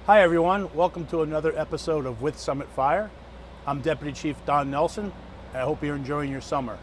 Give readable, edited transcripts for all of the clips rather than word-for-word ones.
Hi everyone, welcome to another episode of With Summit Fire. I'm Deputy Chief Don Nelson, and I hope you're enjoying your summer.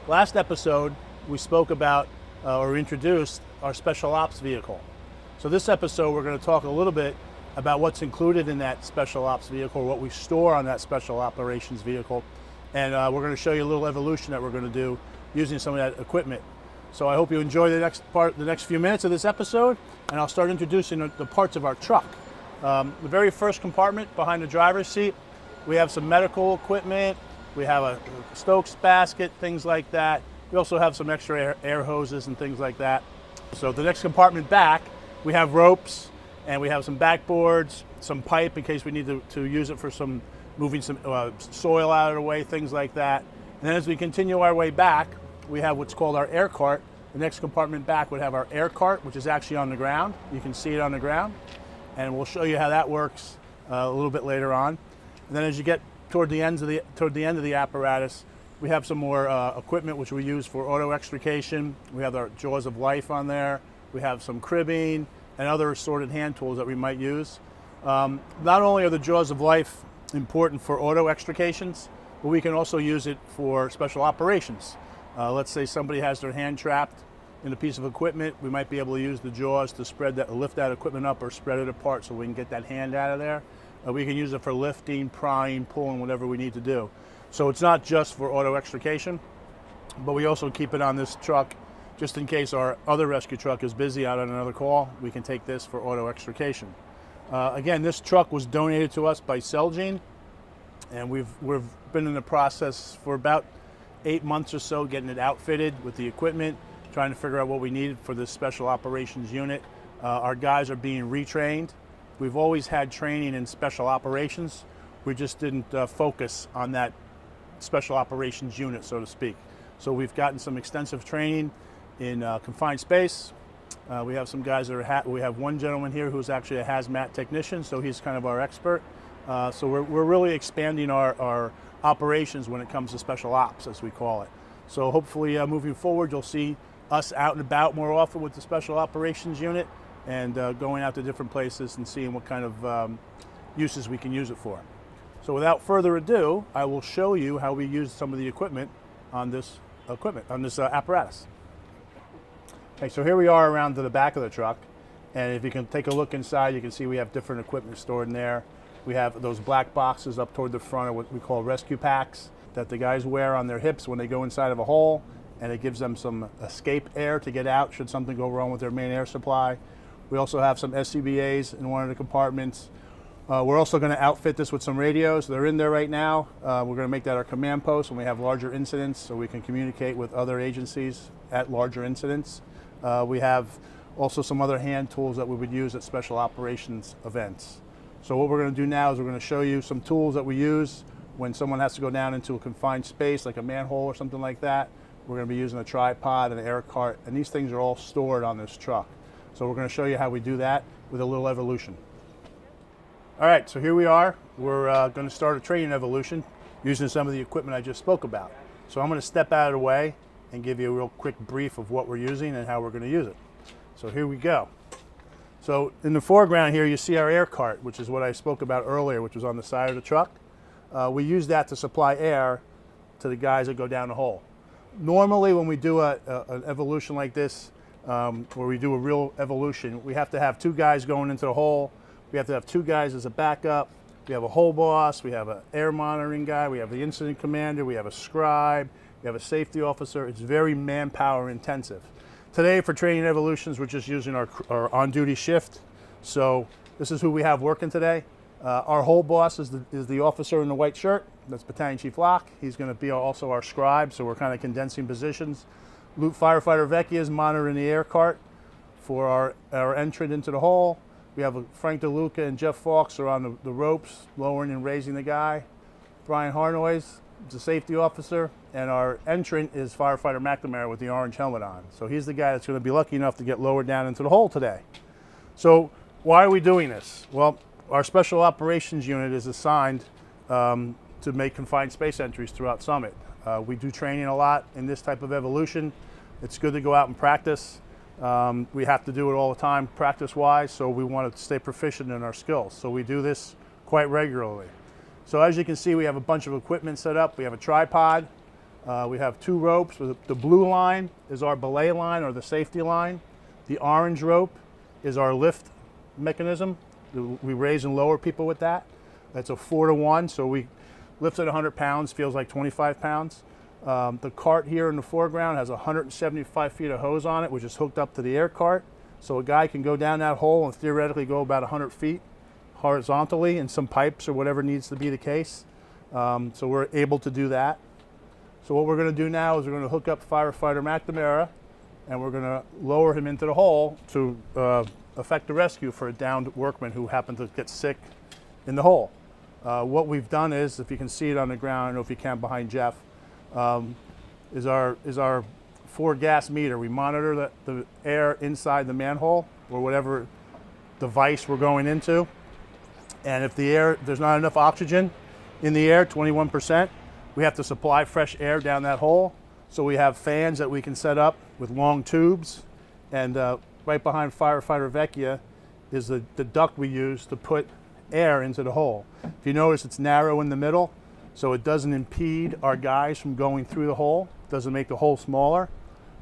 Last episode, we spoke about or introduced our Special Ops vehicle. So this episode, we're going to talk a little bit about what's included in that Special Ops vehicle, what we store on that Special Operations vehicle, and we're going to show you a little evolution that we're going to do using some of that equipment. So I hope you enjoy the next few minutes of this episode, and I'll start introducing the parts of our truck. The very first compartment behind the driver's seat, we have some medical equipment, we have a Stokes basket, things like that. We also have some extra air hoses and things like that. So the next compartment back, we have ropes, and we have some backboards, some pipe in case we need to use it for moving some soil out of the way, things like that. And then as we continue our way back, we have what's called our air cart. The next compartment back would have our air cart, which is actually on the ground. You can see it on the ground. And we'll show you how that works a little bit later on. And then as you get toward the end of the apparatus, we have some more equipment which we use for auto extrication. We have our jaws of life on there. We have some cribbing and other assorted hand tools that we might use. Not only are the jaws of life important for auto extrications, but we can also use it for special operations. Let's say somebody has their hand trapped in a piece of equipment. We might be able to use the jaws to lift that equipment up or spread it apart so we can get that hand out of there. We can use it for lifting, prying, pulling, whatever we need to do. So it's not just for auto extrication, but we also keep it on this truck just in case our other rescue truck is busy out on another call. We can take this for auto extrication. Again, this truck was donated to us by Celgene, and we've been in the process for about 8 months or so getting it outfitted with the equipment, trying to figure out what we needed for this special operations unit. Our guys are being retrained. We've always had training in special operations. We just didn't focus on that special operations unit, so to speak. So we've gotten some extensive training in confined space. We have some guys that we have one gentleman here who's actually a hazmat technician, so he's kind of our expert. So we're really expanding our operations when it comes to special ops, as we call it. So hopefully moving forward, you'll see us out and about more often with the special operations unit and going out to different places and seeing what kind of uses we can use it for. So without further ado, I will show you how we use some of the equipment on this apparatus. Okay, so here we are around to the back of the truck, and if you can take a look inside, you can see we have different equipment stored in there. We have those black boxes up toward the front of what we call rescue packs that the guys wear on their hips when they go inside of a hole, and it gives them some escape air to get out should something go wrong with their main air supply. We also have some SCBAs in one of the compartments. We're also going to outfit this with some radios. They're in there right now. We're going to make that our command post when we have larger incidents so we can communicate with other agencies at larger incidents. We have also some other hand tools that we would use at special operations events. So what we're going to do now is we're going to show you some tools that we use when someone has to go down into a confined space like a manhole or something like that. We're going to be using a tripod and an air cart, and these things are all stored on this truck. So we're going to show you how we do that with a little evolution. All right, so here we are. We're going to start a training evolution using some of the equipment I just spoke about. So I'm going to step out of the way and give you a real quick brief of what we're using and how we're going to use it. So here we go. So in the foreground here, you see our air cart, which is what I spoke about earlier, which was on the side of the truck. We use that to supply air to the guys that go down the hole. Normally, when we do an evolution like this, where we do a real evolution, we have to have 2 guys going into the hole. We have to have 2 guys as a backup. We have a hole boss, we have an air monitoring guy, we have the incident commander, we have a scribe, we have a safety officer. It's very manpower intensive. Today for training evolutions, we're just using our on-duty shift. So this is who we have working today. Our hole boss is the officer in the white shirt. That's Battalion Chief Locke. He's going to be also our scribe, so we're kind of condensing positions. Firefighter Vecchia is monitoring the air cart for our entrant into the hole. We have Frank DeLuca and Jeff Fawkes are on the ropes, lowering and raising the guy. Brian Harnois is the safety officer, and our entrant is Firefighter McNamara with the orange helmet on. So he's the guy that's going to be lucky enough to get lowered down into the hole today. So why are we doing this? Well, our special operations unit is assigned to make confined space entries throughout Summit. We do training a lot in this type of evolution. It's good to go out and practice. We have to do it all the time practice-wise, so we want to stay proficient in our skills. So we do this quite regularly. So as you can see, we have a bunch of equipment set up. We have a tripod. We have 2 ropes. The blue line is our belay line or the safety line. The orange rope is our lift mechanism. We raise and lower people with that. That's a 4-to-1, so we lift at 100 pounds, feels like 25 pounds. The cart here in the foreground has 175 feet of hose on it, which is hooked up to the air cart. So a guy can go down that hole and theoretically go about 100 feet horizontally in some pipes or whatever needs to be the case. So we're able to do that. So what we're going to do now is we're going to hook up firefighter McNamara, and we're going to lower him into the hole to effect a rescue for a downed workman who happened to get sick in the hole. What we've done is, if you can see it on the ground, I don't know if you can behind Jeff, is our 4-gas meter. We monitor the air inside the manhole or whatever device we're going into. And if there's not enough oxygen in the air, 21%, we have to supply fresh air down that hole. So we have fans that we can set up with long tubes. And right behind firefighter Vecchia is the duct we use to put air into the hole. If you notice, it's narrow in the middle, so it doesn't impede our guys from going through the hole. It doesn't make the hole smaller.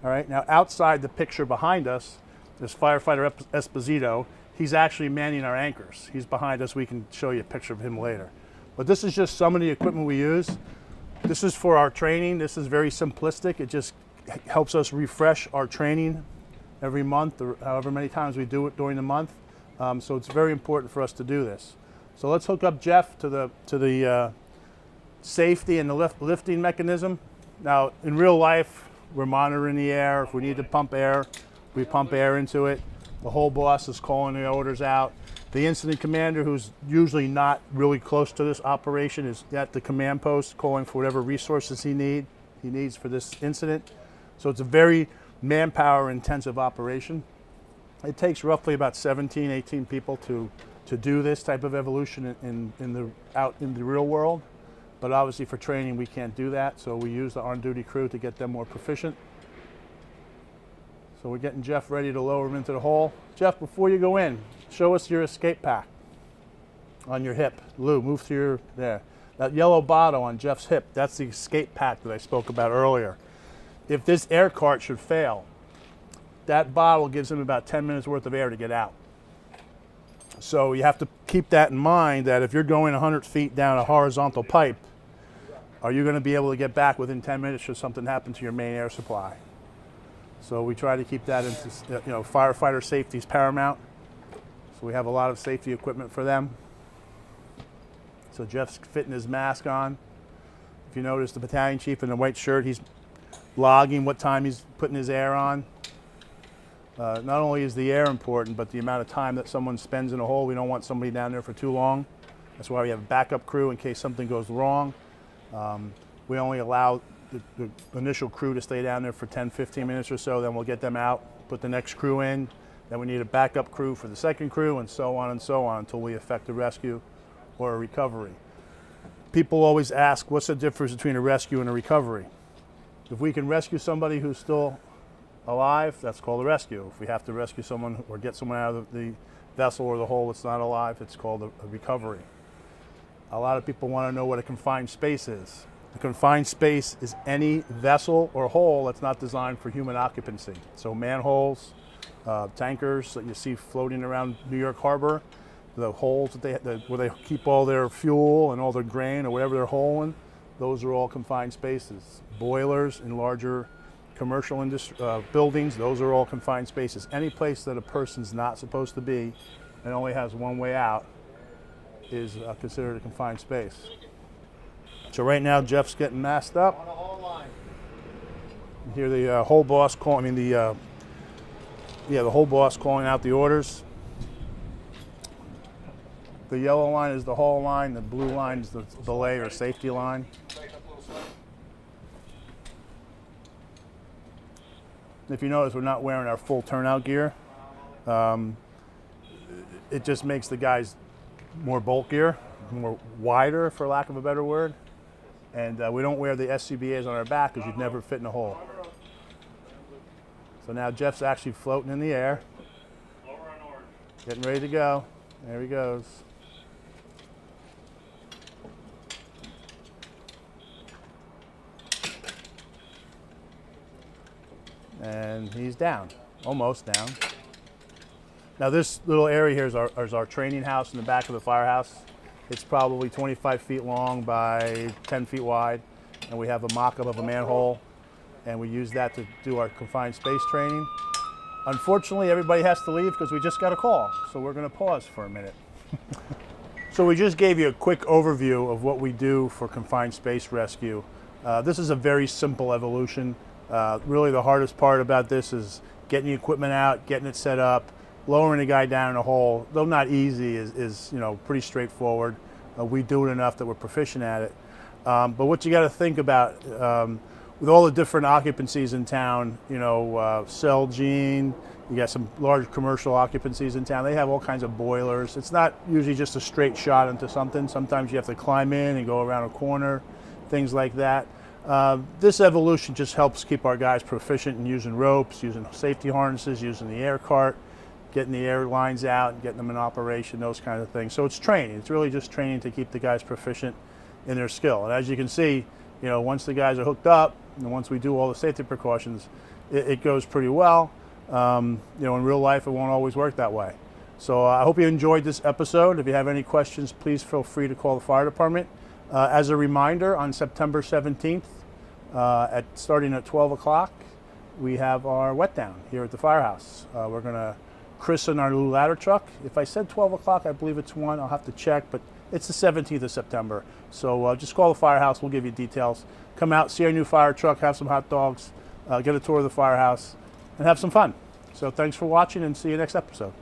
All right, now outside the picture behind us, there's firefighter Esposito. He's actually manning our anchors. He's behind us. We can show you a picture of him later. But this is just some of the equipment we use. This is for our training. This is very simplistic. It just helps us refresh our training every month or however many times we do it during the month. So it's very important for us to do this. So let's hook up Jeff to the safety and the lifting mechanism. Now, in real life, we're monitoring the air. If we need to pump air, we pump air into it. The whole boss is calling the orders out. The incident commander, who's usually not really close to this operation, is at the command post calling for whatever resources he needs for this incident. So it's a very manpower intensive operation. It takes roughly about 17, 18 people to do this type of evolution out in the real world. But obviously for training we can't do that, so we use the on-duty crew to get them more proficient. So we're getting Jeff ready to lower him into the hole. Jeff, before you go in, show us your escape pack on your hip. Lou, move to there. That yellow bottle on Jeff's hip, that's the escape pack that I spoke about earlier. If this air cart should fail, that bottle gives him about 10 minutes worth of air to get out. So you have to keep that in mind, that if you're going 100 feet down a horizontal pipe, are you going to be able to get back within 10 minutes should something happen to your main air supply? So we try to keep that into, firefighter safety is paramount. So we have a lot of safety equipment for them. So Jeff's fitting his mask on. If you notice the battalion chief in the white shirt, he's logging what time he's putting his air on. Not only is the air important, but the amount of time that someone spends in a hole. We don't want somebody down there for too long. That's why we have a backup crew in case something goes wrong. We only allow the initial crew to stay down there for 10, 15 minutes or so, then we'll get them out, put the next crew in, then we need a backup crew for the second crew, and so on until we effect a rescue or a recovery. People always ask, what's the difference between a rescue and a recovery? If we can rescue somebody who's still alive, that's called a rescue. If we have to rescue someone or get someone out of the vessel or the hole that's not alive, it's called a recovery. A lot of people want to know what a confined space is. A confined space is any vessel or hole that's not designed for human occupancy. So manholes, tankers that you see floating around New York Harbor, the holes where they keep all their fuel and all their grain or whatever they're holing, those are all confined spaces. Boilers in larger commercial buildings, those are all confined spaces. Any place that a person's not supposed to be and only has one way out is considered a confined space. So right now Jeff's getting masked up. You hear the whole boss calling, the whole boss calling out the orders. The yellow line is the haul line, the blue line is the belay or safety line. If you notice, we're not wearing our full turnout gear. It just makes the guys more bulkier, more wider, for lack of a better word. And we don't wear the SCBAs on our back because you'd never fit in a hole. So now Jeff's actually floating in the air. Lower on orange. Getting ready to go. There he goes. And he's down, almost down. Now this little area here is our training house in the back of the firehouse. It's probably 25 feet long by 10 feet wide. And we have a mock-up of a manhole. And we use that to do our confined space training. Unfortunately, everybody has to leave because we just got a call. So we're going to pause for a minute. So we just gave you a quick overview of what we do for confined space rescue. This is a very simple evolution. Really the hardest part about this is getting the equipment out, getting it set up, lowering the guy down in a hole. Though not easy, is pretty straightforward. We do it enough that we're proficient at it. But what you got to think about with all the different occupancies in town, Celgene, you got some large commercial occupancies in town. They have all kinds of boilers. It's not usually just a straight shot into something. Sometimes you have to climb in and go around a corner, things like that. This evolution just helps keep our guys proficient in using ropes, using safety harnesses, using the air cart, getting the air lines out, and getting them in operation, those kind of things. So it's training. It's really just training to keep the guys proficient in their skill. And as you can see, once the guys are hooked up, and once we do all the safety precautions, it goes pretty well. In real life, it won't always work that way. So I hope you enjoyed this episode. If you have any questions, please feel free to call the fire department. As a reminder, on September 17th, starting at 12 o'clock, we have our wet down here at the firehouse. We're going to christen our new ladder truck. If I said 12 o'clock, I believe it's 1. I'll have to check, but it's the 17th of September. So just call the firehouse. We'll give you details. Come out, see our new fire truck, have some hot dogs, get a tour of the firehouse, and have some fun. So thanks for watching, and see you next episode.